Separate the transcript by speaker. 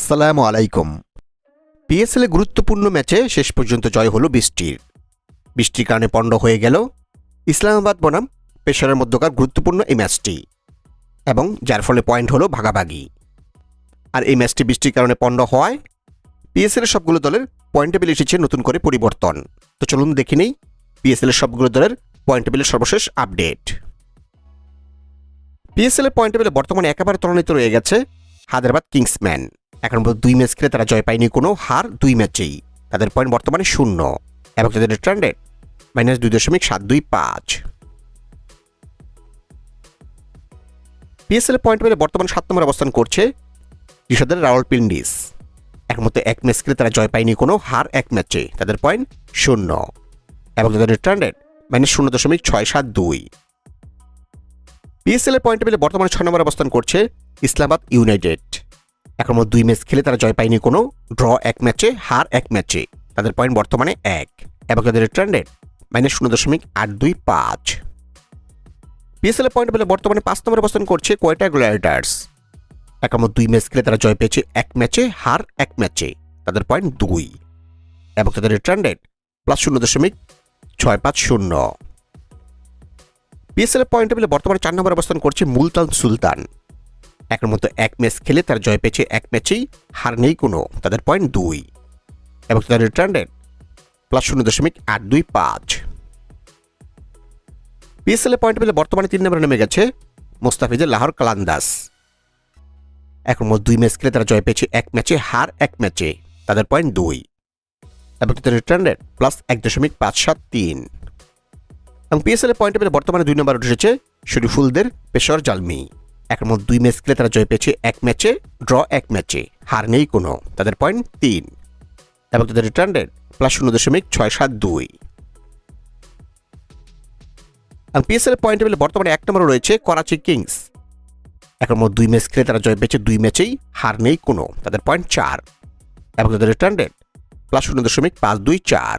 Speaker 1: আসসালামু আলাইকুম। পিএসএল গুরুত্বপূর্ণ ম্যাচে শেষ পর্যন্ত জয় হলো বৃষ্টির কারণে পণ্ড হয়ে গেল ইসলামাবাদ বনাম পেশারের মধ্যকার গুরুত্বপূর্ণ এই ম্যাচটি, এবং যার ফলে পয়েন্ট হলো ভাগাভাগি। আর এই ম্যাচটি বৃষ্টির কারণে পণ্ড হওয়ায় পিএসএল এর সবগুলো দলের পয়েন্ট টেবিল এসেছে নতুন করে পরিবর্তন। তো চলুন দেখে নেই পিএসএল এর সবগুলো দলের পয়েন্ট টেবিলের সর্বশেষ আপডেট। পিএসএল এর পয়েন্ট টেবিলে বর্তমানে একেবারে তলানিতে রয়ে গেছে হায়দ্রাবাদ কিংসম্যান। এখন পর্যন্ত 2 ম্যাচ খেলে তারা জয় পায়নি, কোনো হার 2 ম্যাচেই। তাদের পয়েন্ট বর্তমানে 0 এবং তাদের রিটার্ন রেট -2.725। পিএসএল পয়েন্ট টেবিলে বর্তমানে 7 নম্বরে অবস্থান করছে ঋষাদের রাওয়ালপিন্ডিস। এখন মধ্যে 1 ম্যাচ খেলে তারা জয় পায়নি, কোনো হার 1 ম্যাচে। তাদের পয়েন্ট 0 এবং তাদের রিটার্ন রেট -0.672। পিএসএল এর পয়েন্ট টেবিলে বর্তমানে 6 নম্বরে অবস্থান করছে ইসলামাবাদ ইউনাইটেড। এখন মধ্যে 2 ম্যাচ খেলে তারা জয় পায়নি, কোনো ড্র 1 ম্যাচে, হার 1 ম্যাচে। তাদের পয়েন্ট বর্তমানে 1 এবং তাদের রিটার্ন রেট -0.825। পিএসএল এর পয়েন্ট টেবিলে বর্তমানে 5 নম্বরে অবস্থান করছে কোয়েটা গ্ল্যাডিয়েটর্স। এখন মধ্যে 2 ম্যাচ খেলে তারা জয় পেয়েছে 1 ম্যাচে, হার 1 ম্যাচে। তাদের পয়েন্ট 2 এবং তাদের রিটার্ন রেট +0.650। পিএসএল পয়েন্ট টেবিলে বর্তমানে 4 নম্বরে অবস্থান করছে মুলতান সুলতান। এখন মতো 1 ম্যাচ খেলে তার জয় পেয়েছে 1 ম্যাচেই, হার নেই কোনো। তাদের পয়েন্ট 2 এবং তাদের রিটার্ন রেট +0.825। পিএসএল পয়েন্ট টেবিলে বর্তমানে 3 নম্বরে নেমে গেছে মোস্তাফিজের লাহোর কালান্দাস। এখন মতো 2 ম্যাচ খেলে তারা জয় পেয়েছে 1 ম্যাচে, হার 1 ম্যাচে। তাদের পয়েন্ট 2 এবং তাদের রিটার্ন রেট +1.573। এবং পিএসএল পয়েন্ট টেবিলে বর্তমানে 2 নম্বরে উঠেছে শরীফুলদের পেশর জালমি। এখন মধ্যে 2 ম্যাচ খেলে তারা জয় পেয়েছে 1 ম্যাচে, ড্র 1 ম্যাচে, হার নেই কোনো। তাদের পয়েন্ট 3 এবং তাদের রিটার্ন রেট +0.672। এবং পিএসএল পয়েন্ট টেবিলে বর্তমানে 1 নম্বরে রয়েছে করাচি কিংস। এখন মধ্যে 2 ম্যাচ খেলে তারা জয় পেয়েছে 2 ম্যাচেই, হার নেই কোনো। তাদের পয়েন্ট 4 এবং তাদের রিটার্ন রেট +0.524।